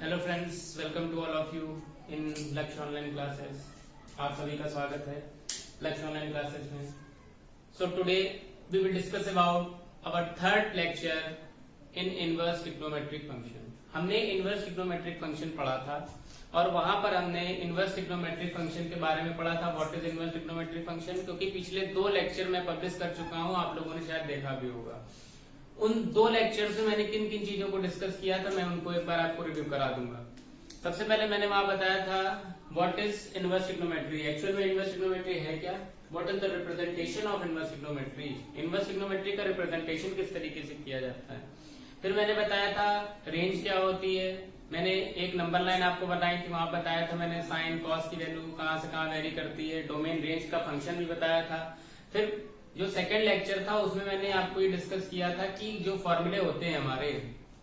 Hello friends, welcome to all of you in Lakshya online classes. आप सभी का स्वागत है लक्ष्य ऑनलाइन क्लासेस में। So today we will discuss about our third lecture in inverse trigonometric function. हमने inverse trigonometric function पढ़ा था और वहां पर हमने इनवर्स ट्रिग्नोमेट्रिक फंक्शन के बारे में पढ़ा था, what is inverse trigonometric function, क्योंकि पिछले 2 लेक्चर मैं पब्लिश कर चुका हूं, आप लोगों ने शायद देखा भी होगा। उन 2 लेक्चर्स में मैंने किन किन चीजों को डिस्कस किया था, मैं उनको एक बार आपको रिव्यू करा दूंगा। सबसे पहले मैंने वहां बताया था what is inverse trigonometry. Actual में इनवर्स ट्रिग्नोमेट्री है क्या, what is the representation of inverse trigonometry, inverse trigonometry का रिप्रेजेंटेशन किस तरीके से किया जाता है। फिर मैंने बताया था रेंज क्या होती है, मैंने एक नंबर लाइन आपको बताई थी, वहां बताया था मैंने साइन कॉस की वैल्यू कहां से कहां वेरी करती है, डोमेन रेंज का फंक्शन भी बताया था। फिर जो सेकंड लेक्चर था उसमें मैंने आपको ये डिस्कस किया था कि जो फॉर्मूले होते हैं हमारे,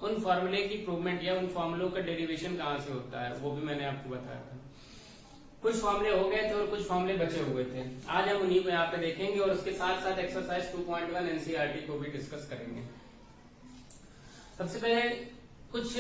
उन फॉर्मूले की प्रूवमेंट या उन फॉर्मूलों का डेरिवेशन कहां से होता है वो भी मैंने आपको बताया था। कुछ फॉर्मूले हो गए थे और कुछ फॉर्मूले बचे हुए थे, आज हम उन्हीं को यहाँ पे देखेंगे और उसके साथ साथ एक्सरसाइज 2.1 एनसीईआरटी को भी डिस्कस करेंगे। सबसे पहले कुछ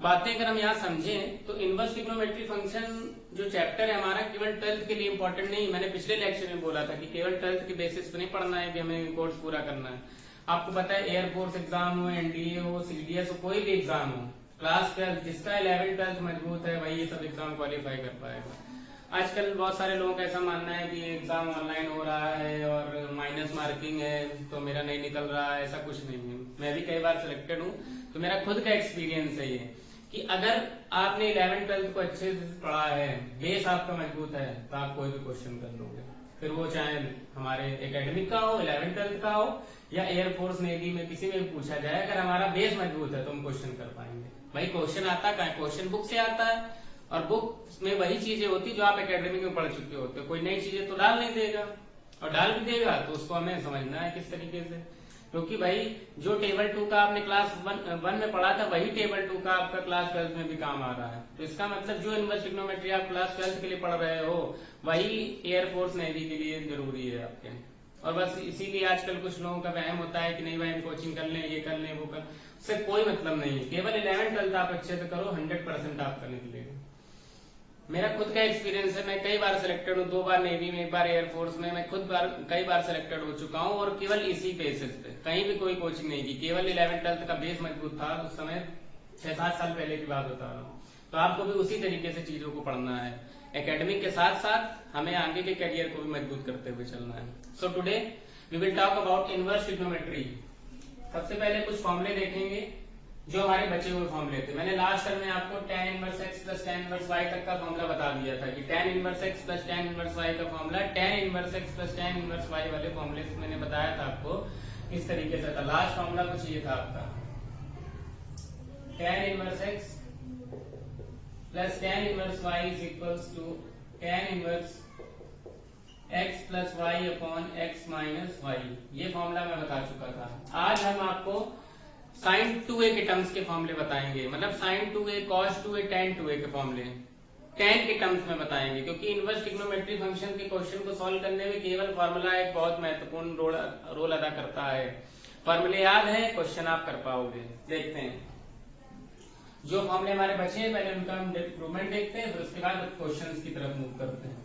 बातें अगर हम यहाँ समझें तो इनवर्स ट्रिग्नोमेट्री फंक्शन जो चैप्टर है हमारा केवल 12th के लिए इंपॉर्टेंट नहीं। मैंने पिछले लेक्चर में बोला था कि केवल 12th के बेसिस पे नहीं पढ़ना है कि हमें कोर्स पूरा करना है। आपको पता है एयरफोर्स एग्जाम हो, एनडीए हो, सीडीएस हो, कोई भी एग्जाम हो, क्लास 12 जिसका 11th 12th मजबूत है वही ये सब एग्जाम क्वालिफाई कर पाएगा। आजकल बहुत सारे लोगों का ऐसा मानना है कि एग्जाम ऑनलाइन हो रहा है और माइनस मार्किंग है तो मेरा नहीं निकल रहा है, ऐसा कुछ नहीं है। मैं भी कई बार सिलेक्टेड हूँ तो मेरा खुद का एक्सपीरियंस है ये कि अगर आपने 11th 12th को अच्छे से पढ़ा है, बेस आपका मजबूत है, तो आप कोई भी क्वेश्चन कर लोगे। फिर वो चाहे हमारे एकेडमिक का हो, 11th 12th का हो या एयरफोर्स नेवी में किसी में भी पूछा जाए, अगर हमारा बेस मजबूत है तो हम क्वेश्चन कर पाएंगे। भाई क्वेश्चन आता है, क्वेश्चन बुक से आता है और बुक में वही चीजें होती जो आप एकेडमिक में पढ़ चुके होते हो। कोई नई चीजें तो डाल नहीं देगा, और डाल भी देगा तो उसको हमें समझना है किस तरीके से, क्योंकि भाई जो टेबल 2 का आपने क्लास 1 में पढ़ा था वही टेबल 2 का आपका क्लास 12 में भी काम आ रहा है। तो इसका मतलब जो इनवर्स ट्रिग्नोमेट्री आप क्लास 12 के लिए पढ़ रहे हो वही एयरफोर्स नेवी के लिए जरूरी है आपके। और बस इसीलिए आजकल कुछ लोगों का वहम होता है कि नहीं भाई हम कोचिंग कर लें, ये कर लें, वो कर, उससे कोई मतलब नहीं है। केवल 11th 12th आप अच्छे से करो, 100% आपका निकलेगा। मेरा खुद का एक्सपीरियंस है, मैं कई बार सिलेक्टेड हूँ, 2 बार नेवी में, 1 बार एयरफोर्स में, मैं खुद कई बार सिलेक्टेड हो चुका हूँ और केवल इसी बेसिस पे, कहीं भी कोई कोचिंग नहीं की, केवल 11th 12th का बेस मजबूत था। उस समय 6-7 साल पहले की बात बता रहा हूँ। तो आपको भी उसी तरीके से चीजों को पढ़ना है, एकेडमिक के साथ साथ हमें आगे के करियर को भी मजबूत करते हुए चलना है। So today we will talk about inverse trigonometry. सबसे पहले कुछ फॉर्मूले देखेंगे जो हमारे बचे हुए फॉर्मूले थे। मैंने लास्ट टाइम में आपको tan inverse x plus tan inverse y तक का फॉर्मूला बता दिया था कि tan inverse x plus tan inverse y का formula tan inverse x plus tan inverse y वाले फॉर्मूले मैंने बताया था आपको किस तरीके से था। लास्ट फॉर्मूला कुछ ये था आपका, tan inverse x plus tan inverse y is equals to tan inverse x plus y upon x minus y। ये फॉर्मूला मैं बता चुका था। आज हम आपको sin 2a के टर्म्स के फॉर्मूले बताएंगे, मतलब sin 2a cos 2a tan 2a के फॉर्मूले tan के टर्म्स में बताएंगे, क्योंकि इनवर्स ट्रिग्नोमेट्री फंक्शन के क्वेश्चन को सॉल्व करने में केवल फॉर्मूला एक बहुत महत्वपूर्ण रोल अदा करता है। फॉर्मूले याद है, क्वेश्चन आप कर पाओगे। देखते हैं जो फॉर्मूले हमारे बचे हैं, पहले उनका हम इंप्रूवमेंट देखते हैं, फिर उसके बाद क्वेश्चन की तरफ मूव करते हैं।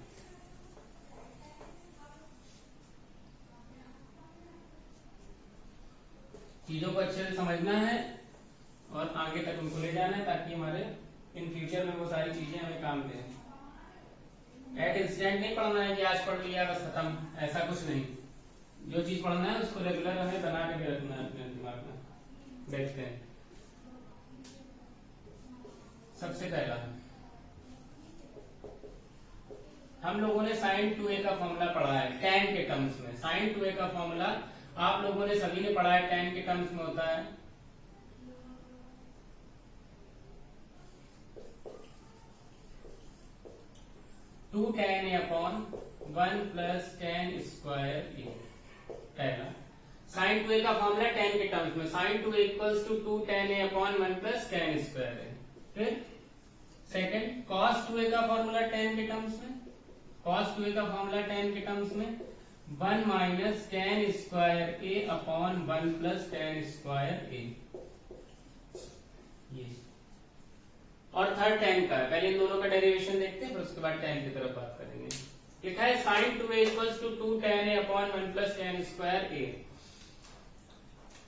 चीजों को अच्छे से समझना है और आगे तक उनको ले जाना है ताकि हमारे इन फ्यूचर में वो सारी चीजें हमें काम दें। एट इंस्टेंट नहीं पढ़ना है कि आज पढ़ लिया बस खत्म, ऐसा कुछ नहीं। जो चीज पढ़ना है उसको रेगुलर हमें बना के भी रखना है अपने दिमाग में। देखते हैं सबसे पहला हम लोगों ने sin 2a का फॉर्मूला पढ़ा है tan के टर्म्स में। sin 2a का फॉर्मूला आप लोगों ने सभी ने पढ़ा है, tan के टर्म्स में होता है 2 tan a upon 1 plus tan square a। पहला sin 2a का फॉर्मूला tan के टर्म्स में, sin 2a equals to 2 tan a upon 1 plus tan square a। फिर सेकंड cos 2a का फॉर्मूला tan के टर्म्स में, cos 2a का formula tan के टर्म्स में 1 minus tan square a upon 1 plus tan square a। ये और third tan का है। पहले इन दोनों का डेरिवेशन देखते हैं, फिर उसके बाद tan की तरफ बात करेंगे। लिखा है sin 2a equals to 2 tan a upon 1 plus tan square a।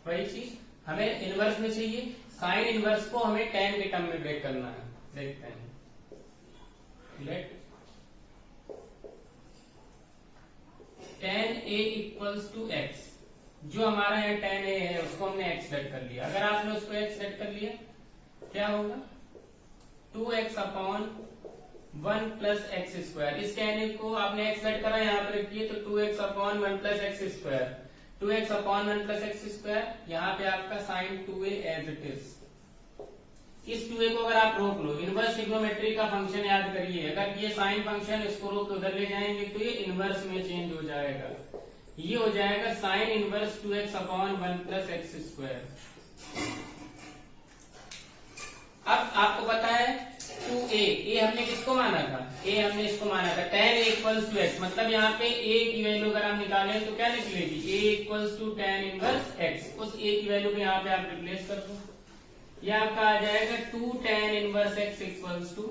वही चीज हमें इनवर्स में चाहिए, साइन इनवर्स को हमें tan के टर्म में ब्रेक करना है। देखते हैं, let tan a equals to x, जो हमारा यहाँ tan a है उसको हमने x सेट कर लिया। अगर आपने उसको x सेट कर लिया क्या होगा, 2x upon 1 plus x square. इस tan a को आपने x सेट करा, यहाँ पर रखिए तो 2x upon 1 plus x square, 2x upon 1 plus x square, यहाँ पे आपका sign 2a as it is. इस 2a को अगर आप रोक लो, इनवर्स ट्रिग्नोमेट्री का फंक्शन याद करिए, अगर ये साइन फंक्शन इसको रोक के उधर ले जाएंगे तो ये इनवर्स में चेंज हो जाएगा। ये हो जाएगा sign inverse 2x upon 1 plus x square. अब आपको पता है 2a, ए हमने किसको माना था, a हमने इसको माना था tan a equals to x, मतलब यहाँ पे a की वैल्यू अगर आप निकालें तो क्या निकलेगी, a equals to tan inverse x। उस a की वैल्यू को यहाँ पे आप रिप्लेस कर दो, यह आपका आ जाएगा 2 tan inverse x equals to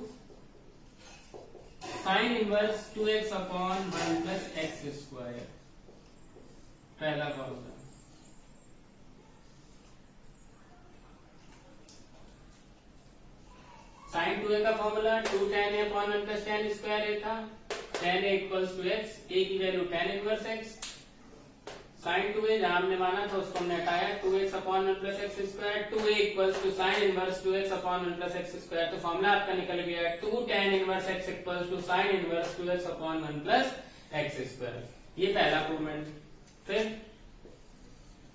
sine inverse 2x upon 1 plus x square. पहला फॉर्मूला। साइन 2a का formula 2 tan a upon 1 plus tan square a था, tan a equals to x, a की value tan inverse x, sine 2a जहां हमने माना था उसको हमने हटाया, 2x upon 1 plus x square, 2a equals to sine inverse 2x upon 1 plus x square. तो फॉर्मूला आपका निकल गया 2 tan inverse x equals to sine inverse 2x upon 1 plus x square. ये पहला प्रूवमेंट। फिर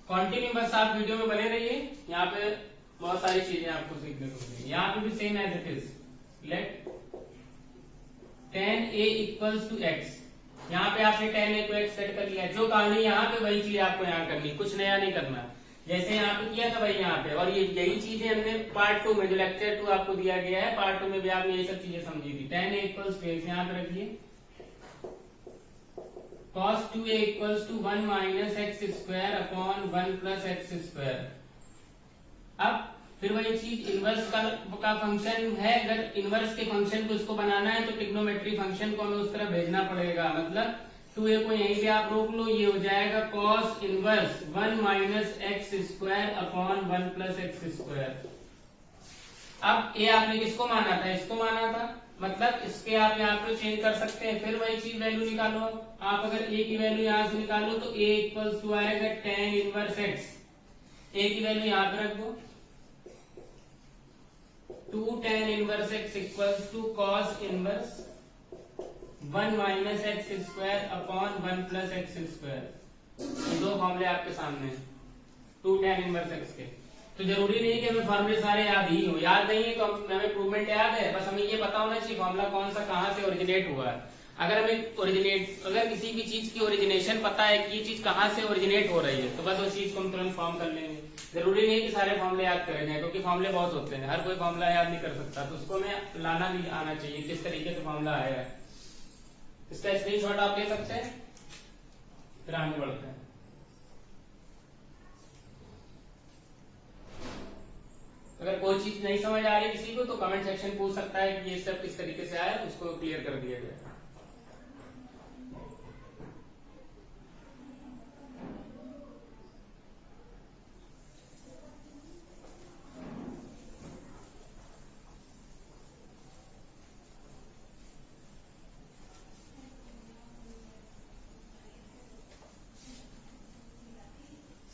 कंटिन्यू बस आप वीडियो में बने रहिए, यहाँ पे बहुत सारी चीजें आपको सीखने को मिलेंगी। यहाँ पे भी same as it is, let tan a equals to x, यहाँ पे आपने tan a को x सेट कर लिया, जो कहानी यहाँ पे वही चीज आपको यहाँ करनी, कुछ नया नहीं करना, जैसे यहाँ पे किया था वही यहाँ पे। और ये यही चीजें हमने पार्ट 2 में, जो लेक्चर 2 आपको दिया गया है, पार्ट 2 में भी आपने ये सब चीजें समझी थी। tan a equals to x यहाँ पे रखिए, cos 2a equals to 1 minus x square upon 1 plus x square. अब फिर वही चीज इनवर्स का फंक्शन है, अगर इनवर्स के फंक्शन को इसको बनाना है तो ट्रिग्नोमेट्री फंक्शन को हमें उस तरह भेजना पड़ेगा, मतलब 2a को यहीं पे आप रोक लो, ये हो जाएगा cos inverse 1 minus x square upon 1 plus x square. अब a आपने किसको माना था, इसको माना था, मतलब इसके आप यहाँ पे चेंज कर सकते हैं। फिर वही चीज वैल्यू निकालो, आप अगर a की वैल्यू यहाँ से निकालो तो a इक्वल्स टू आएगा tan इनवर्स x, a की वैल्यू यहाँ पे रख दो, 2 tan inverse x equals to cos inverse 1 minus x square upon 1 plus x square. दो फॉर्मूले आपके सामने, 2 tan इनवर्स x के। तो जरूरी नहीं कि हमें फॉर्मूले सारे याद ही हो, याद नहीं है तो हमें प्रूवमेंट याद है, बस हमें ये पता होना चाहिए फॉर्मूला कौन सा कहाँ से ओरिजिनेट हुआ है। अगर किसी भी चीज की ओरिजिनेशन पता है कि ये चीज कहाँ से ओरिजिनेट हो रही है, तो बस उस चीज को हम तुरंत फॉर्म कर लेंगे। जरूरी नहीं कि सारे फॉर्मूले याद करें जाए, क्योंकि फॉर्मूले बहुत होते हैं, हर कोई फॉर्मूला याद नहीं कर सकता, तो उसको हमें लाना भी आना चाहिए किस तरीके से फॉर्मूला आया है। इसका स्क्रीनशॉट आप ले सकते हैं, फिर आगे बढ़ते हैं। अगर कोई चीज नहीं समझ आ रही किसी को तो कमेंट सेक्शन पूछ सकता है कि ये सब किस तरीके से आया, उसको क्लियर कर दिया जाए।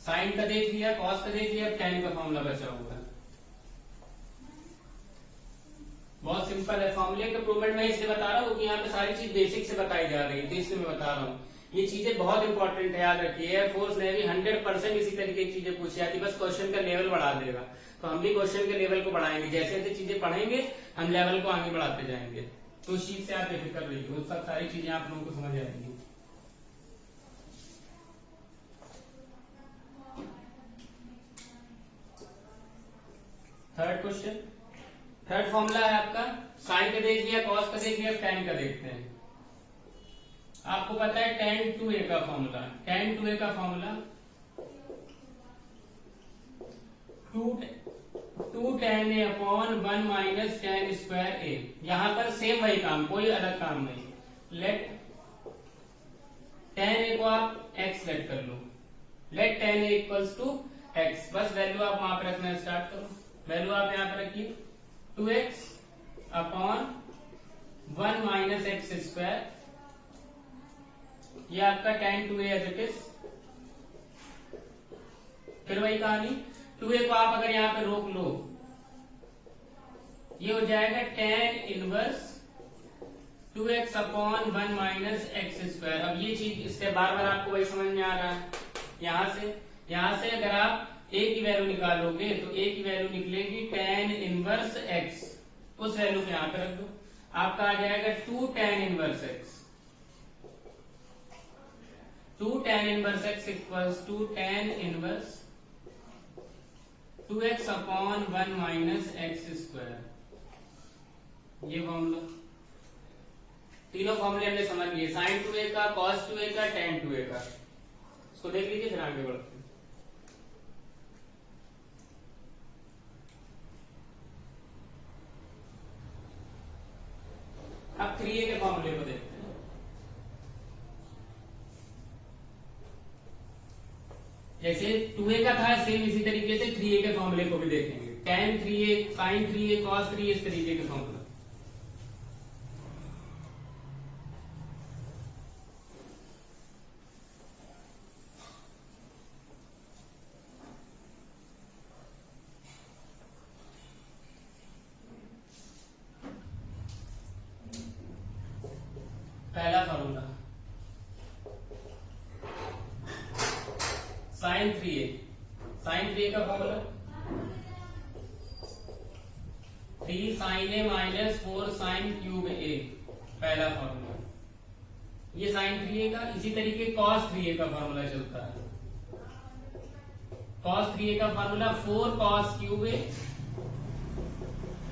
साइन का देख लिया, कॉस का देख लिया, tan का फॉर्मूला बचा हुआ है। बहुत सिंपल है, फॉर्मूले के प्रूवमेंट में इसलिए बता रहा हूँ कि यहाँ पे सारी चीज बेसिक से बताई जा रही है, तो इसलिए मैं बता रहा हूँ। ये चीजें बहुत इंपॉर्टेंट है, याद रखिए। एयरफोर्स नेवी 100% इसी तरीके की चीजें पूछी जाती, बस क्वेश्चन का लेवल बढ़ा देगा। तो हम भी क्वेश्चन के लेवल को बढ़ाएंगे, जैसे जैसे चीजें पढ़ेंगे हम लेवल को आगे बढ़ाते जाएंगे। तो उस चीज से आप बेफिक्र रहिए, वो सब सारी चीजें आप लोगों को समझ आएंगी। थर्ड क्वेश्चन, थर्ड फॉर्मूला है आपका, साइन का देख लिया, कॉस का देख लिया, tan का देखते हैं। आपको पता है tan 2a का फॉर्मूला, tan 2a का formula 2 2 tan a upon 1 minus tan square a। यहां पर सेम वही काम, कोई अलग काम नहीं। लेट tan a को आप x लेट कर लो, let tan a equals to x। बस वैल्यू आप वहां पर रखना स्टार्ट करो। वैल्यू आप यहां पर रखिए 2x upon 1 minus x square, ये आपका tan 2a as it is. फिर वही कहानी, 2a को आप अगर यहां पे रोक लो, ये हो जाएगा tan inverse 2x upon 1 minus x square. अब ये चीज इससे बार बार आपको वही समझ में आ रहा है। यहां से अगर आप a की वैल्यू निकालोगे तो a की वैल्यू निकलेगी tan इनवर्स x। उस वैल्यू को यहां पे रख दो, आपका आ जाएगा 2 tan inverse x। 2 tan inverse x equals to tan inverse 2x upon 1 minus x square. ये फॉर्मूला, तीनों फॉर्मूले हमने समझ लिए, sin 2a का, cos 2a का, tan 2a का। इसको देख लीजिए, फिर आगे बढ़ते हैं। अब 3a के फॉर्मूले को देखते हैं। जैसे 2a का था, सेम इसी तरीके से 3a के फॉर्मूले को भी देखेंगे। tan 3a, sin 3a, cos 3a, इस तरीके के फॉर्मूला। पहला formula sin 3a, sin 3a का formula 3 sin a minus 4 sin cube a, पहला फॉर्मूला। ये sin 3a का। इसी तरीके cos 3a का फॉर्मूला चलता है। cos 3a का formula 4 cos cube a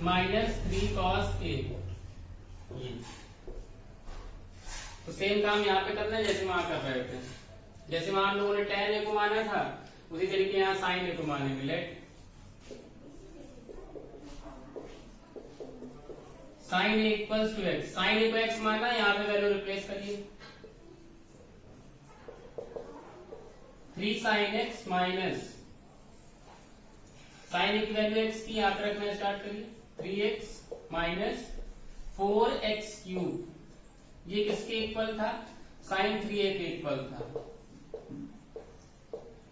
minus 3 cos a। ये तो सेम काम यहाँ पे करना है जैसे वहां कर रहे थे। जैसे वहां हम लोगों ने tan a को माना था, उसी तरीके यहाँ sin a को मानेंगे। Let sin a equals to x, sin a को x माना, यहाँ पे वैल्यू रिप्लेस करिए 3 sin x minus sin a की वैल्यू x की, यहाँ पे रखना स्टार्ट करिए 3x माइनस 4x क्यूब। ये किसके इक्वल था? sin 3a के इक्वल था।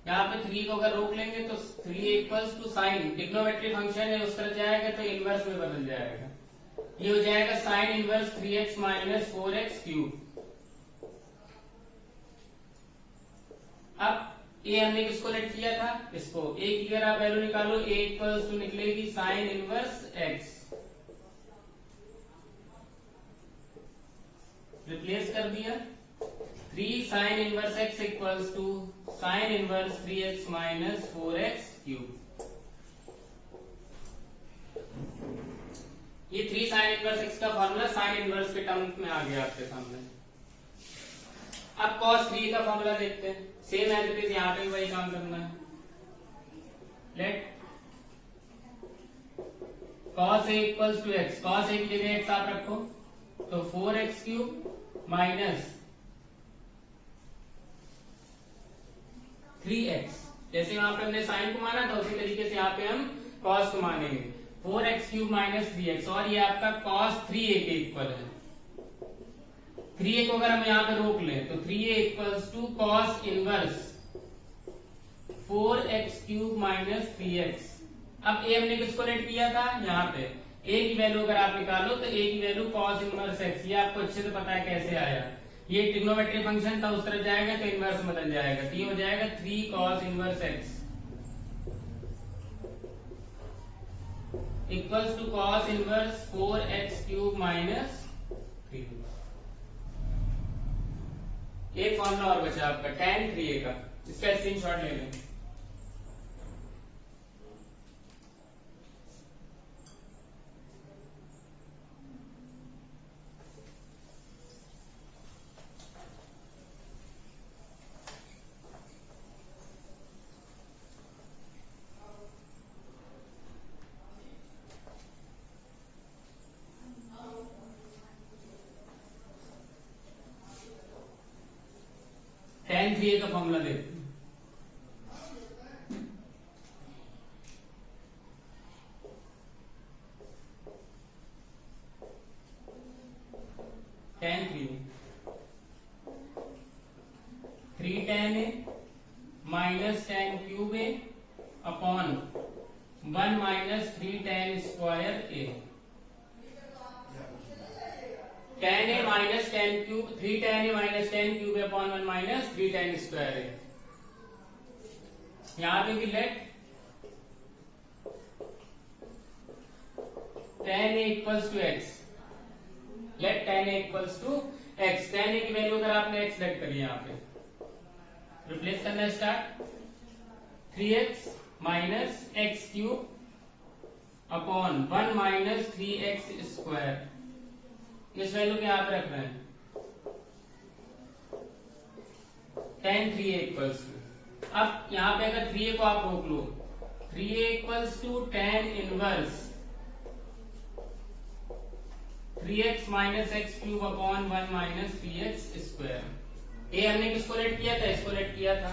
यहाँ पे 3 को अगर रोक लेंगे तो 3 equals to sine, trigonometry function है, उस तरह जाएगा तो इनवर्स में बदल जाएगा। ये हो जाएगा sign inverse 3x minus 4x cube. अब a हमने किसको लेट किया था? इसको। a की अगर आप वैल्यू निकालो, a इक्वल्स टू निकलेगी साइन इनवर्स x। रिप्लेस कर दिया 3 sine inverse x equals to sine inverse 3x minus 4x cube. ये 3 साइन इनवर्स x का फॉर्मूला साइन इनवर्स के टर्म में आ गया आपके सामने। अब cos 3 का फॉर्मूला देखते हैं। सेम एज इट इज, यहाँ पे वही काम करना है। Let cos a equals to x, cos a की जगह x आप रखो तो 4x क्यूब माइनस 3x। जैसे वहां पे हमने साइन को माना था, उसी तरीके से यहाँ पे हम cos को मानेंगे 4x क्यूब माइनस 3x। और ये आपका cos 3a के इक्वल है। 3a को अगर हम यहाँ पे रोक लें तो 3a equals to cos inverse 4x cube minus 3x। अब a हमने किसको लेट किया था? यहाँ पे a की वैल्यू अगर आप निकालो तो a की वैल्यू cos इनवर्स x। ये आपको अच्छे से पता है कैसे आया। ये ट्रिग्नोमेट्री फंक्शन था, उस तरह जाएगा तो इनवर्स बदल जाएगा। तो ये हो जाएगा 3 cos inverse x equals to cos inverse 4x cube minus 3। एक फॉर्मूला और बचा आपका tan 3a का, इसका स्क्रीनशॉट ले लें। फॉर्मूला देखते हैं। tan 3 tan a minus tan cube a upon 1 minus 3 tan square a। tan a minus tan cube 3 tan a minus tan cube a upon 1 minus 3 tan square a। यहां पे भी let tan a equals to x, let tan a equals to x। tan a की value अगर आपने x let करी यहाँ पे replace करना start, 3x minus x cube upon 1 minus 3x square. इस वैल्यू के यहाँ पे रख रहे हैं tan 3a इक्वल्स टू। अब यहाँ पे अगर 3a को आप रोक लो, 3a equals to tan inverse 3x minus x cube upon 1 minus 3x square. ए हमने किसको लेट किया था? इसको लेट किया था,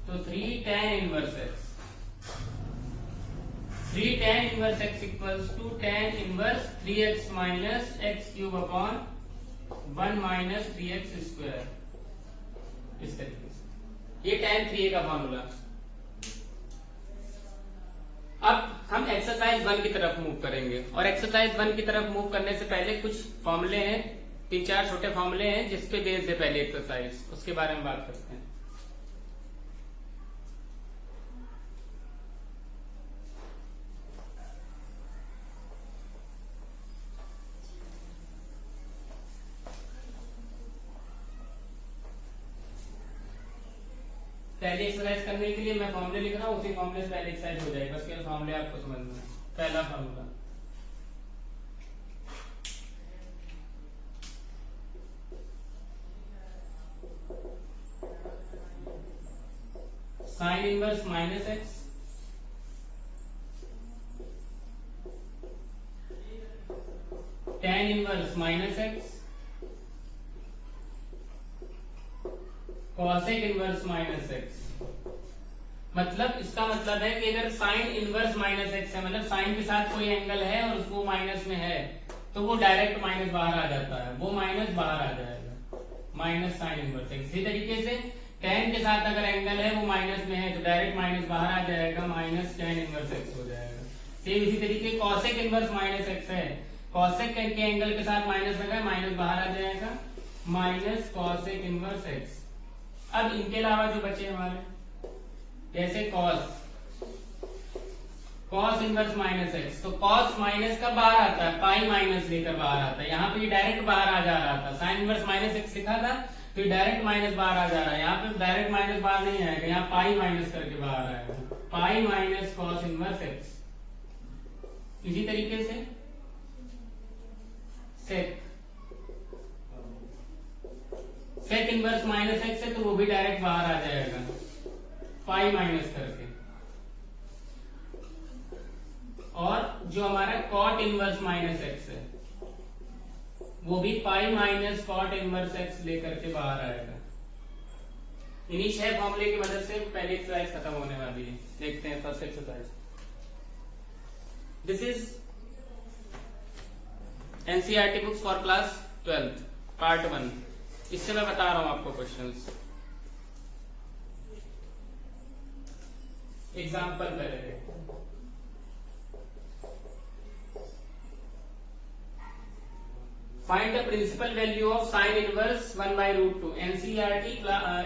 तो 3 tan inverse x, 3 tan inverse x equals to tan inverse 3x minus x cube upon 1 minus 3x square. इस तरीके से ये tan 3a का फॉर्मूला। अब हम एक्सरसाइज 1 की तरफ मूव करेंगे, और एक्सरसाइज 1 की तरफ मूव करने से पहले कुछ फॉर्मूले हैं, 3-4 छोटे फॉर्मूले हैं जिसपे बेस्ड है पहले एक्सरसाइज, उसके बारे में बात करते हैं। पहले एक्सरसाइज करने के लिए मैं फॉर्मूले लिख रहा हूँ, उसी फॉर्मूले से पहले एक्सरसाइज हो जाएगा, उसके फॉर्मूले आपको समझना है। पहला formula sine inverse minus x tan inverse minus x cosec inverse minus x. मतलब इसका मतलब है कि अगर साइन इनवर्स माइनस एक्स है, मतलब साइन के साथ कोई एंगल है और उसको माइनस में है, तो वो डायरेक्ट माइनस बाहर आ जाता है, वो माइनस बाहर आ जाएगा, माइनस साइन इनवर्स एक्स। इसी तरीके से tan के साथ अगर एंगल है वो माइनस में है, तो डायरेक्ट माइनस बाहर आ जाएगा, माइनस tan इनवर्स एक्स हो जाएगा। सेम इसी तरीके cosec इनवर्स माइनस एक्स है, cosec के एंगल के साथ माइनस लगा है, माइनस बाहर आ जाएगा, माइनस cosec इनवर्स एक्स। अब इनके अलावा जो बचे हमारे, जैसे cos इनवर्स माइनस एक्स, तो cos माइनस का बाहर आता है, पाई माइनस लेकर बाहर आता है, यहाँ पे डायरेक्ट बाहर आ जा रहा था, साइन इनवर्स माइनस एक्स लिखा था तो डायरेक्ट माइनस बाहर आ जा रहा है, यहाँ पे डायरेक्ट माइनस बाहर नहीं आएगा, यहाँ पाई माइनस करके बाहर आएगा, pi minus cos inverse x. इसी तरीके से सेक इनवर्स माइनस एक्स है, तो वो भी डायरेक्ट बाहर आ जाएगा, पाई माइनस करके। और जो हमारा कॉट इनवर्स माइनस एक्स है, वो भी pi minus cot inverse x लेकर के बाहर आएगा। इन्हीं 6 फॉर्मूले की मदद से पहली एक्सरसाइज खत्म होने वाली है। देखते हैं first exercise. This is NCERT books for class 12 part 1। इससे मैं बता रहा हूं आपको क्वेश्चंस। एग्जाम्पल पहले देखते हैं। Find the principal value of sine inverse 1/√2। NCERT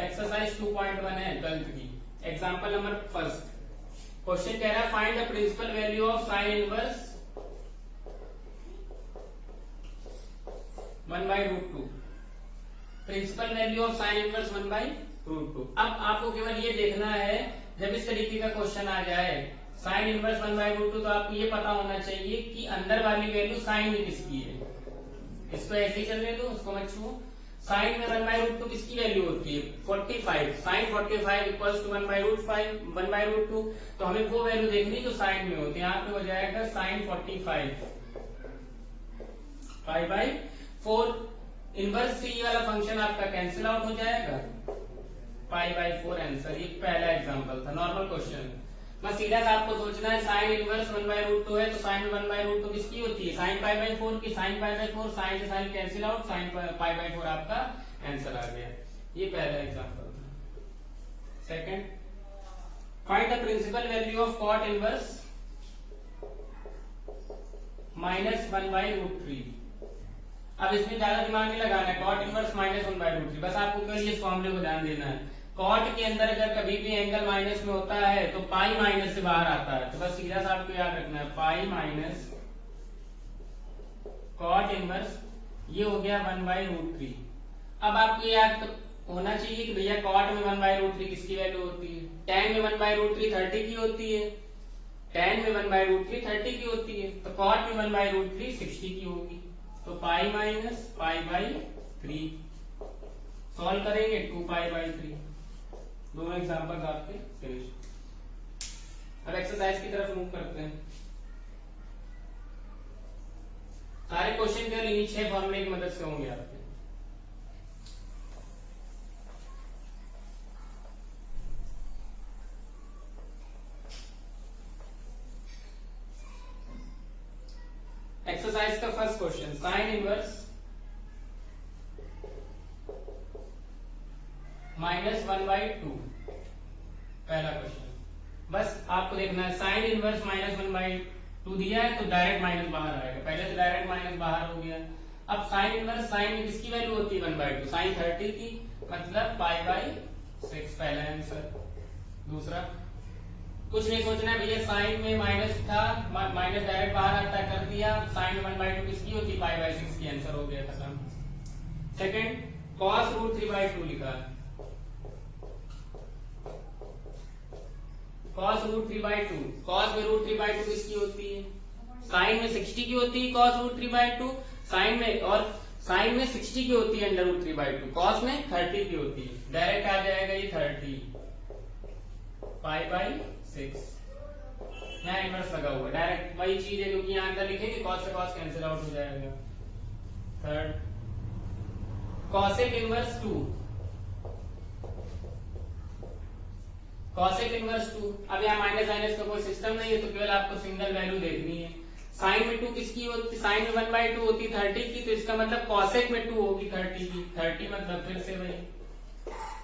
exercise 2.1 है 12th की। एग्जाम्पल नंबर फर्स्ट, क्वेश्चन कह रहा है find the principal value of sine inverse 1/√2। Principal value of sine inverse 1/√2। अब आपको केवल ये देखना है, जब इस तरीके का क्वेश्चन आ जाए साइन इनवर्स 1/√2, तो आपको ये पता होना चाहिए कि अंदर वाली वैल्यू साइन में किसकी है। इसको ऐसे ही चलने दो, उसको मत छुओ। साइन में 1/√2 किसकी वैल्यू होती है? 45। साइन 45 इक्वल्स टू 1/√2, तो हमें वो वैल्यू देखनी जो साइन में होती है। यहाँ पे हो जाएगा साइन 45 5/4। इनवर्स से ये वाला फंक्शन आपका कैंसिल आउट हो जाएगा, पाई बाई 4 आंसर। ये पहला एग्जांपल था, नॉर्मल क्वेश्चन। बस सीधा सा आपको सोचना है साइन इनवर्स 1/√2 है तो साइन 1/√2 किसकी होती है? साइन पाई बाई 4 की। साइन पाई बाई 4, साइन से sine cancel out, sine pi by 4 आपका आंसर आ गया। ये पहला एग्जांपल था। Second, find the principal value of cot inverse -1/√3। अब इसमें ज्यादा दिमाग नहीं लगाना है, कॉट इनवर्स -1/√3, बस आपको केवल इस फॉर्मूले को ध्यान देना है। कॉट के अंदर अगर कभी भी एंगल माइनस में होता है तो पाई माइनस से बाहर आता है, तो बस सीधा सा आपको याद रखना है पाई माइनस कॉट इनवर्स, ये हो गया 1/√3। अब आपको याद तो होना चाहिए कि भैया कॉट में 1/√3 किसकी वैल्यू होती है? tan में 1/√3 30 की होती है, tan में 1/√3 30 की होती है, तो कॉट में 1/√3 60 की होगी। तो pi minus pi by 3, solve करेंगे 2π/3। दोनों एग्जांपल्स आपके फिनिश। अब एक्सरसाइज की तरफ मूव करते हैं। सारे क्वेश्चन केवल इन्हीं 6 फॉर्मूले की मदद से होंगे आपके। एक्सरसाइज का फर्स्ट क्वेश्चन, साइन इनवर्स -1/2। पहला क्वेश्चन, बस आपको देखना है साइन इनवर्स -1/2 दिया है तो डायरेक्ट माइनस बाहर आएगा, पहले से डायरेक्ट माइनस बाहर हो गया। अब साइन इनवर्स, साइन में किसकी वैल्यू होती है? 1/2, साइन 30 की, मतलब π/6, पहला आंसर। दूसरा, कुछ नहीं सोचना है भैया, साइन में माइनस था, माइनस डायरेक्ट बाहर आता कर दिया, साइन में 1/2 किसकी होती है? π/6 की, आंसर हो गया खत्म। सेकंड, cos √3/2 लिखा है, cos √3/2, cos में √3/2 किसकी होती है? साइन में 60 की होती है cos √3/2, साइन में, और साइन में 60 की होती है अंडर √3/2, cos में 30 की होती है, डायरेक्ट आ जाएगा ये 30 π/6। यहाँ इनवर्स लगा हुआ, डायरेक्ट वही चीज है, क्योंकि यहाँ अंदर लिखेंगे cos से cos कैंसिल आउट हो जाएगा। Third, cosec inverse 2, cosec inverse 2। अब यहाँ माइनस माइनस का कोई सिस्टम नहीं है, तो केवल आपको सिंगल वैल्यू देखनी है। साइन में 2 किसकी होती है? साइन में 1/2 होती है 30 की, तो इसका मतलब cosec में 2 होगी 30 की, 30 मतलब फिर से वही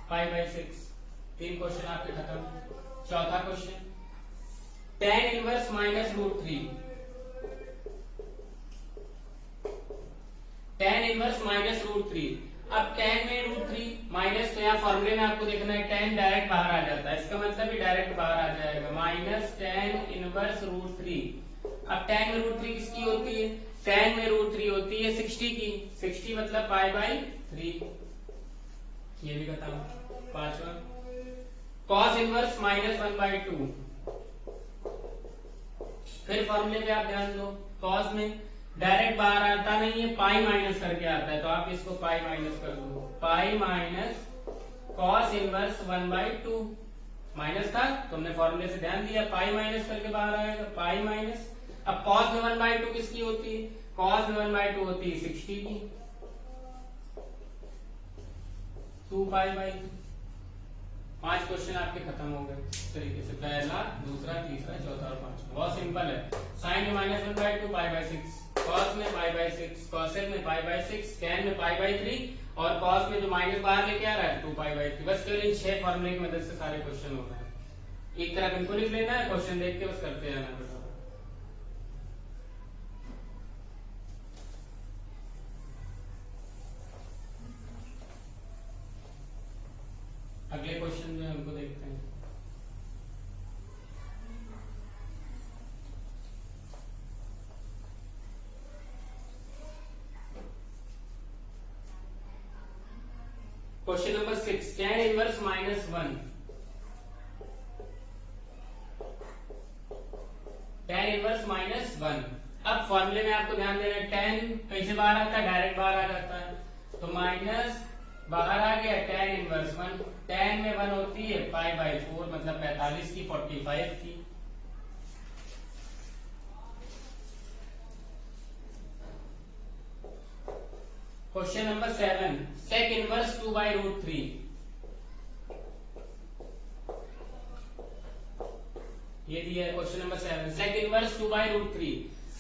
π/6। 3 क्वेश्चन आपके खत्म। चौथा question, tan inverse -√3, tan inverse -√3। अब tan में √3 माइनस, तो यहाँ फॉर्मूले में आपको देखना है tan डायरेक्ट बाहर आ जाता है, इसका मतलब भी डायरेक्ट बाहर आ जाएगा, माइनस tan इनवर्स √3। अब tan में √3 किसकी होती है? tan में √3 होती है 60 की, 60 मतलब π/3, ये भी खत्म। पांचवा, cos इनवर्स -1/2, फिर फॉर्मूले पे आप ध्यान दो, cos में डायरेक्ट बाहर आता नहीं है, पाई माइनस करके आता है, तो आप इसको पाई माइनस कर दो, pi minus cos inverse 1/2, minus था तुमने फॉर्मूले से ध्यान दिया, पाई माइनस करके बाहर आएगा, पाई माइनस। अब cos में 1/2 किसकी होती है? cos में 1/2 होती है 60 की, 2π/2। 5 क्वेश्चन आपके खत्म हो गए इस तरीके से, पहला, दूसरा, तीसरा, चौथा और पांचवा। बहुत सिंपल है। साइन में -1/2 π/6, cos में π/6, cosec में π/6, tan में π/3, और cos में जो माइनस बाहर लेके आ रहा है 2π/3। बस केवल इन 6 फॉर्मूले की मदद से सारे क्वेश्चन होना है। एक तरफ इनको लिख लेना है, क्वेश्चन देख के बस करते रहना बेटा। अगले क्वेश्चन जो है उनको देखते हैं। Question number 6, tan inverse -1, tan inverse -1। अब फॉर्मूले में आपको ध्यान देना है, tan कैसे बाहर आता है? डायरेक्ट बाहर आ जाता है, तो माइनस बाहर आ गया tan इनवर्स 1, tan में 1 होती है π/4, मतलब 45 की, 45 की। क्वेश्चन नंबर 7, sec इनवर्स 2/√3, ये दिया है क्वेश्चन नंबर 7 सेक इनवर्स 2/√3।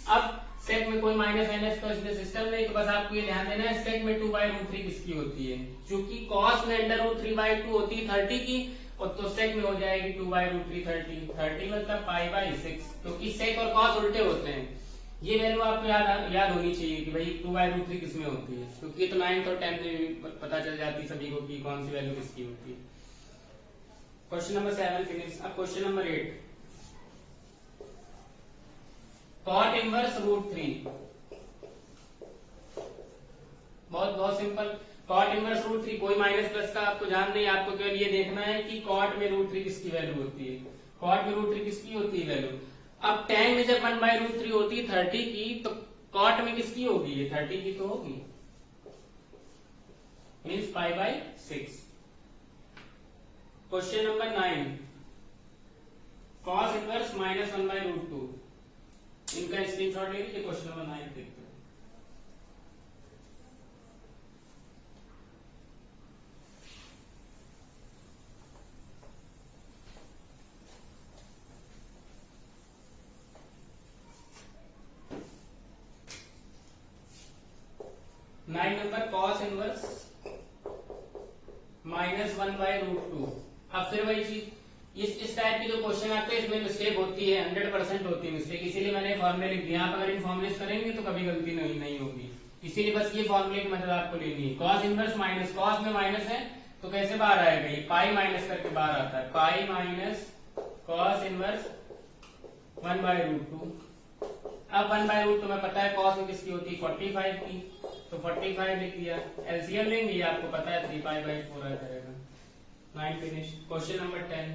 अब सेक में कोई माइनस माइनस का इसमें सिस्टम नहीं, तो बस आपको ये ध्यान देना है सेक में 2/√3 किसकी होती है, क्योंकि कॉस में √3/2 होती है 30 की, और तो सेक में हो जाएगी 2/√3 30 मतलब π/6, क्योंकि सेक और कॉस उल्टे होते हैं। ये वैल्यू आपको याद होनी चाहिए कि भाई 2/√3 किसमें होती है, क्योंकि ये तो 9th और 10th में पता चल जाती है सभी को कि कौन सी वैल्यू किसकी होती है। Question number 7 finish. अब क्वेश्चन नंबर 8 कॉट इनवर्स √3। बहुत सिंपल। कॉट इनवर्स √3 कोई माइनस प्लस का आपको ध्यान नहीं, आपको केवल ये देखना है कि कॉट में √3 किसकी वैल्यू होती है, कॉट में √3 किसकी होती है वैल्यू। अब tan में जब 1/√3 होती है 30 की, तो कॉट में किसकी होगी, ये 30 की तो होगी, means π/6। Question number 9 cos inverse -1/√2। इनका स्क्रीनशॉट ले लीजिए। क्वेश्चन नंबर 9 देखते हैं। Nine number cos inverse -1/√2। अब फिर वही चीज, इस टाइप के जो क्वेश्चन आते हैं इसमें मिस्टेक होती है, 100% होती है मिस्टेक, इसीलिए मैंने फॉर्मूले लिख दिया। आप अगर इन फॉर्मुलेस करेंगे तो कभी गलती नहीं होगी, इसीलिए बस ये फॉर्मूले की मदद आपको लेनी है। cos इनवर्स माइनस, cos में माइनस है तो कैसे बाहर आएगा, ये पाई माइनस करके बाहर आता है, पाई माइनस cos इनवर्स 1/√2। अब 1/√2 में पता है cos में किसकी होती है 45 की, तो 45 लिख दिया। एलसीएम लेंगे, आपको पता है 3π/4 आ जाएगा। 9 finish. Question number 10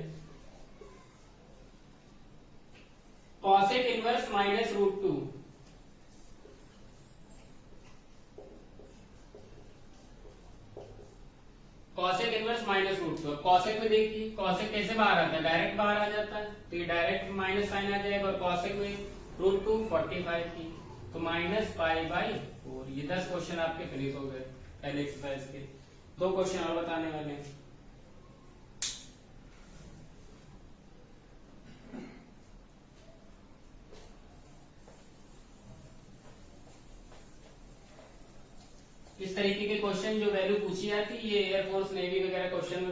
cosec inverse -√2। Cosec inverse -√2। Cosec में देखिए, कॉसेक कैसे बाहर आता है, डायरेक्ट बाहर आ जाता है, तो ये डायरेक्ट माइनस साइन आ जाएगा, और कॉसेक में √2 45 की, तो -π/4। ये 10 क्वेश्चन आपके फिनिश हो गए पहले एक्सरसाइज के। 2 क्वेश्चन और बताने वाले हैं। इस तरीके के क्वेश्चन जो वैल्यू पूछी जाती है, ये एयरफोर्स नेवी वगैरह क्वेश्चन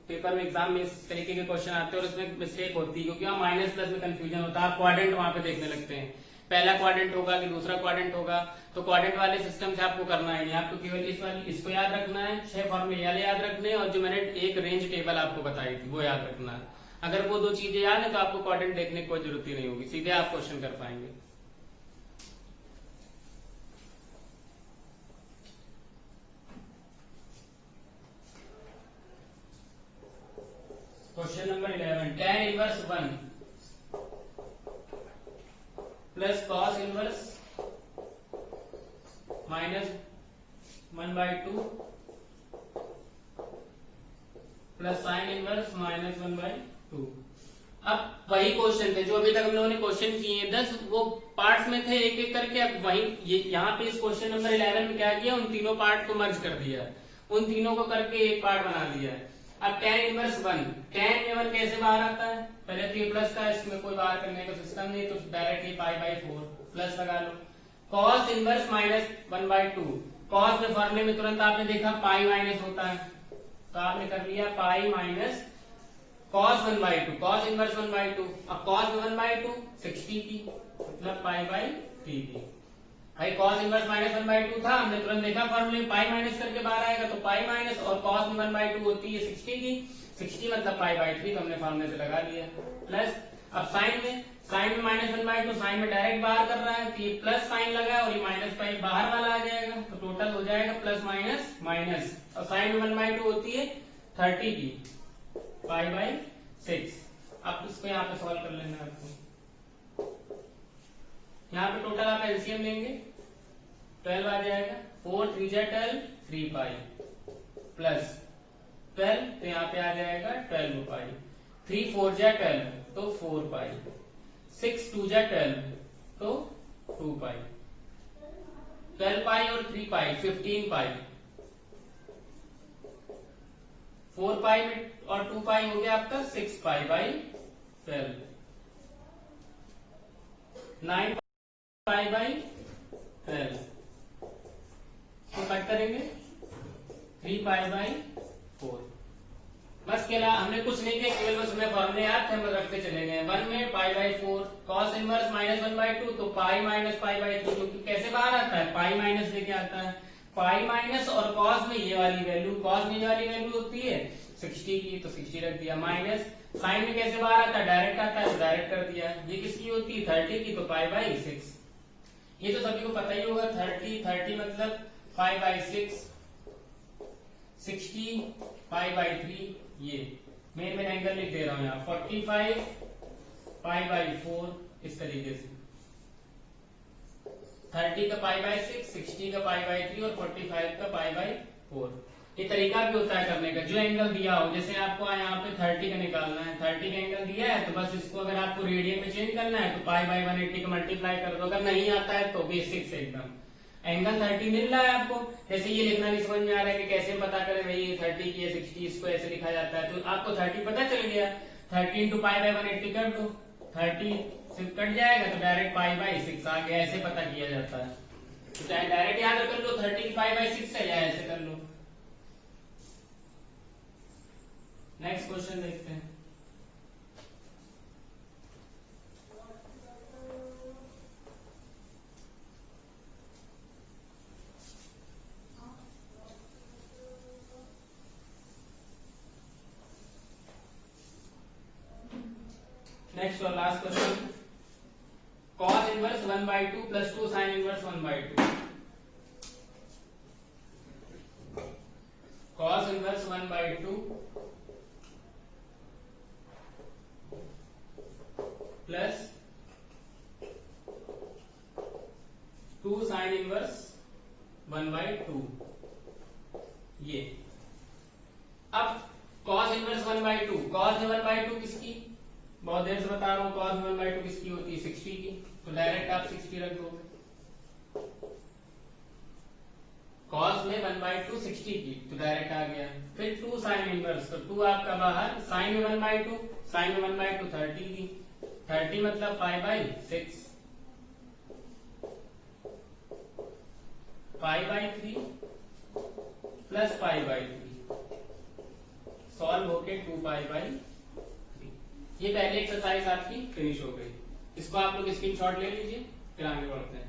पेपर में एग्जाम में इस तरीके के क्वेश्चन आते हैं, और इसमें मिस्टेक होती है क्योंकि वहाँ माइनस प्लस में कंफ्यूजन होता है। आप क्वाड्रेंट वहां पे देखने लगते हैं, पहला क्वाड्रेंट होगा कि दूसरा क्वाड्रेंट होगा, तो क्वाड्रेंट वाले सिस्टम से आपको करना है नहीं, आपको केवल इसको याद रखना है, 6 फॉर्मूले याद रखने हैं, और जो मैंने एक रेंज टेबल आपको बताई थी वो याद रखना है। अगर वो 2 चीजें याद है तो आपको क्वाड्रेंट देखने की कोई जरूरत ही नहीं होगी, सीधे आप क्वेश्चन कर पाएंगे। Question number 11 tan inverse 1 plus cos inverse -1/2 plus sin inverse -1/2। अब वही क्वेश्चन थे जो अभी तक हम लोगों ने क्वेश्चन किए 10, वो पार्ट्स में थे एक एक करके। अब वही यहाँ पे इस क्वेश्चन नंबर 11 में क्या किया, उन तीनों पार्ट को मर्ज कर दिया, उन तीनों को करके एक पार्ट बना दिया है। अब tan इनवर्स 1, tan में 1 कैसे बाहर आता है, पहले तो ये प्लस था, इसमें कोई बाहर करने का सिस्टम नहीं, तो डायरेक्ट ये π/4 प्लस लगा लो। cos इनवर्स -1/2, cos में फॉर्मूले में तुरंत आपने देखा पाई माइनस होता है, तो आपने कर लिया pi minus cos 1/2, cos inverse 1/2। अब cos में 1/2 60 की, मतलब π/3 की। भाई cos इनवर्स -1/2 था, हमने तुरंत देखा फॉर्मूले में पाई माइनस करके बाहर आएगा, तो पाई माइनस, और cos में 1/2 होती है 60 की, 60 मतलब π/3, तो हमने फॉर्मूले से लगा लिया। प्लस अब साइन में -1/2, साइन में डायरेक्ट बाहर कर रहा है, तो ये प्लस साइन लगा और ये माइनस पाई बाहर वाला आ जाएगा, तो टोटल हो जाएगा प्लस माइनस माइनस, और साइन में 1/2 होती है 30 की, π/6। अब इसको यहाँ पे सॉल्व कर लेना है आपको। यहाँ पे टोटल आप एलसीएम लेंगे, 12 आ जाएगा, 4 3 जा 12, 3 पाई प्लस 12, तो यहाँ पे आ जाएगा 12 पाई, 3 4 जा 12, तो 4 पाई, 6 2 जा 12, तो 2 पाई, 12 पाई और 3 पाई 15 पाई, 4 पाई में और 2 पाई हो गया आपका 6 पाई/12। 9 पाई बाई 12 तो कट करेंगे 3 पाई बाई 4। बस केला हमने कुछ नहीं किया, केवल बस हमें फॉर्मूले याद थे, हम रखते चले गए। 1 में पाई बाई 4 कॉस इनवर्स माइनस 1/2 तो पाई माइनस पाई बाई 3, क्योंकि कैसे बाहर आता है पाई माइनस लेके आता है। पाई माइनस और कॉस में ये वाली वैल्यू, कॉस में ये वाली वैल्यू होती है 60 की तो 60 रख दिया, माइनस साइन में कैसे बाहर आता है डायरेक्ट आता है तो डायरेक्ट कर दिया। ये किसकी होती है 30 की तो पाई बाई 6। ये तो सभी को पता ही होगा 30 मतलब पाई बाई 6, 60 पाई बाई 3। ये मेन एंगल लिख दे रहा हूं यहाँ 45 पाई बाई 4। इस तरीके से 30 का पाई बाई 6, 60 का पाई बाई 3 और 45 का पाई बाई 4। ये तरीका भी होता है करने का, जो एंगल दिया हो। जैसे आपको यहाँ पे 30 का निकालना है, 30 का एंगल दिया है तो बस इसको अगर आपको रेडियन में चेंज करना है तो पाई बाई 180 का मल्टीप्लाई कर दो। अगर नहीं आता है तो बेसिक से एकदम एंगल 30 मिल रहा है आपको। जैसे ये लिखना नहीं समझ में आ रहा है कि कैसे पता करें भाई 30 की है 60 इसको ऐसे लिखा जाता है, तो आपको 30 पता चल गया, 30 इंटू पाई बाई 180 कर दो, 30 से कट जाएगा तो डायरेक्ट पाई बाई 6 आ गया। ऐसे पता किया जाता है, तो चाहे डायरेक्ट याद कर लो 30 पाई बाई 6 है या ऐसे कर लो। नेक्स्ट क्वेश्चन देखते हैं। नेक्स्ट और last question, cos inverse 1/2 plus 2 sin inverse 1/2। cos inverse 1/2 plus 2 sin inverse 1/2। ये अब cos इनवर्स 1/2, cos 1/2 किसकी, बहुत देर से बता रहा हूं, cos 1/2 किसकी होती है 60 की, तो डायरेक्ट आप 60 रख दोगे। cos में 1/2 60 की तो डायरेक्ट आ गया। फिर 2 sin इनवर्स, तो 2 आपका बाहर, sin में 1/2, sin में 1/2 30 की, 30 मतलब pi by 6, pi by 3 plus pi by 3, solve होके 2 पाई बाई 3। ये पहली एक्सरसाइज आपकी फिनिश हो गई। इसको आप लोग स्क्रीनशॉट ले लीजिए, फिर आगे बढ़ते हैं।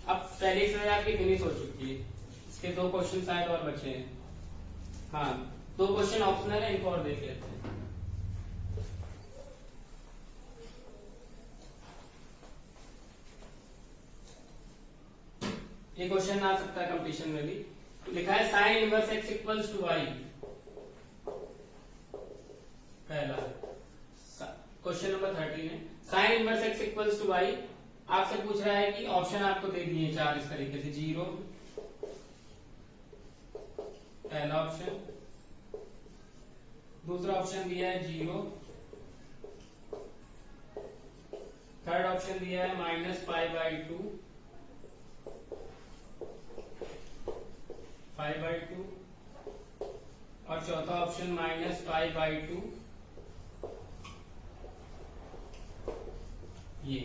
अब पहली एक्सरसाइज आपकी फिनिश हो चुकी है, इसके 2 क्वेश्चन शायद और बचे हैं। हाँ 2 क्वेश्चन ऑप्शनल है, इनको और देख लेते हैं। ये क्वेश्चन आ सकता है कंपटीशन में भी। लिखा है sine inverse x equals to y. पहला क्वेश्चन नंबर 13 है, sine inverse x equals to y. आपसे पूछ रहा है कि ऑप्शन आपको दे दिए 4 इस तरीके से, 0 पहला ऑप्शन, दूसरा ऑप्शन दिया है 0, थर्ड ऑप्शन दिया है -π/2, 5/2 और चौथा ऑप्शन -π/2। ये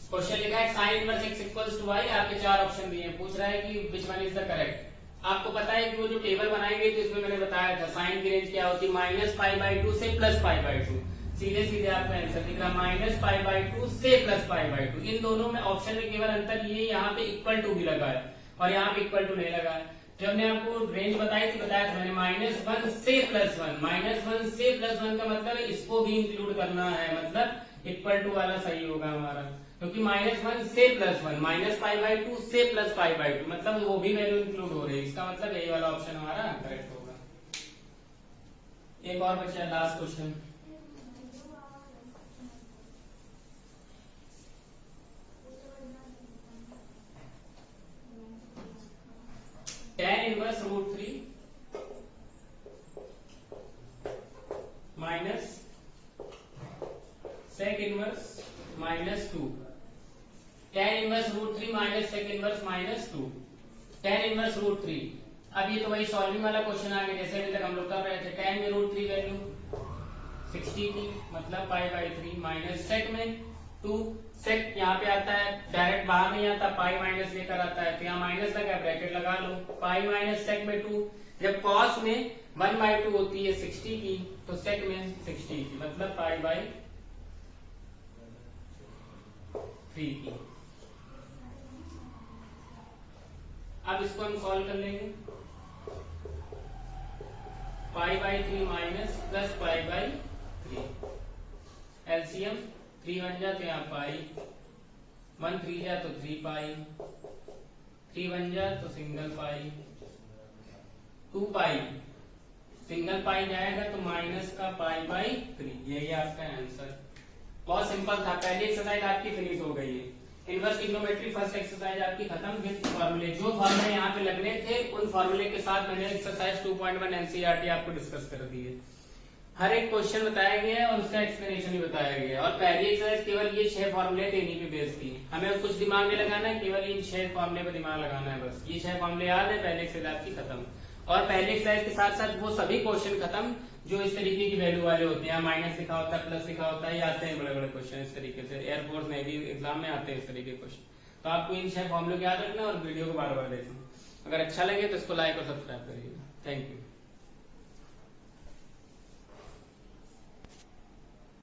क्वेश्चन लिखा है sine inverse x equals to y, आपके 4 ऑप्शन दिए हैं, पूछ रहा है कि which one is the correct. आपको पता है कि वो जो टेबल बनाएंगे तो इसमें मैंने बताया था साइन की रेंज क्या होती है -π/2 से +π/2। सीधे सीधे आपका आंसर दिख रहा -π/2 से +π/2। इन दोनों में ऑप्शन में केवल अंतर ये यहाँ पे इक्वल टू भी लगा है और यहाँ पे इक्वल टू नहीं लगा है। जब मैंने आपको रेंज बताई थी, बताया था मैंने -1 से +1, -1 से +1 का मतलब इसको भी इंक्लूड करना है, मतलब इक्वल टू वाला सही होगा हमारा, क्योंकि -1 से +1, -π/2 से +π/2 मतलब वो भी वैल्यू इंक्लूड हो रही है। इसका मतलब यही वाला ऑप्शन हमारा करेक्ट होगा। एक और बचा लास्ट क्वेश्चन, tan इनवर्स √3 माइनस sec inverse -2 tan inverse root 3 minus sec inverse minus 2, tan inverse root 3। अब ये तो वही सॉल्विंग वाला क्वेश्चन आ गया जैसे अभी तक हम लोग कर रहे थे। tan में रूट 3 वैल्यू 60 की मतलब पाई बाई 3 माइनस सेक में 2, सेक यहाँ पे आता है डायरेक्ट बाहर नहीं आता, पाई माइनस लेकर आता है, तो यहाँ माइनस लगा ब्रैकेट लगा लो, पाई माइनस सेक में 2। जब कॉस में 1/2 होती है 60 की तो सेक में 60 की मतलब पाई बाई 3 की। अब इसको हम सॉल्व कर लेंगे, pi by 3 minus plus pi by 3, LCM 3 बन जा तो यहाँ पाई, 1 3 जा तो 3 पाई, 3 बन जा तो सिंगल पाई, 2 पाई, सिंगल पाई जाएगा तो माइनस का पाई बाई 3। यही आपका आंसर। बहुत सिंपल था। पहली एक्सरसाइज आपकी फिनिश हो गई है। इनवर्स ट्रिग्नोमेट्री फर्स्ट एक्सरसाइज आपकी खत्म विद फॉर्मूले। जो फॉर्मूले यहाँ पे लगने थे उन फॉर्मूले के साथ मैंने एक्सरसाइज 2.1 एनसीईआरटी आपको डिस्कस कर दी है। हर एक क्वेश्चन बताया गया है और उसका एक्सप्लेनेशन भी बताया गया है। और पहली एक्सरसाइज केवल ये 6 फॉर्मूले थे, इन्हीं पे बेस थी। हमें कुछ दिमाग में लगाना है, केवल इन 6 फॉर्मूले पर दिमाग लगाना है बस। ये 6 फॉर्मूले याद है, पहले एक्सरसाइज आपकी खत्म। और पहले एक्सरसाइज के साथ साथ वो सभी क्वेश्चन खत्म जो इस तरीके की वैल्यू वाले होते हैं, माइनस लिखा होता है, प्लस लिखा होता है, ये आते हैं बड़े बड़े क्वेश्चन इस तरीके से। एयरफोर्स में भी एग्जाम में आते हैं इस तरीके के क्वेश्चन। तो आपको इन 6 फॉर्मूले को याद रखना और वीडियो को बार बार देखना। अगर अच्छा लगे तो इसको लाइक और सब्सक्राइब करिएगा। Thank you.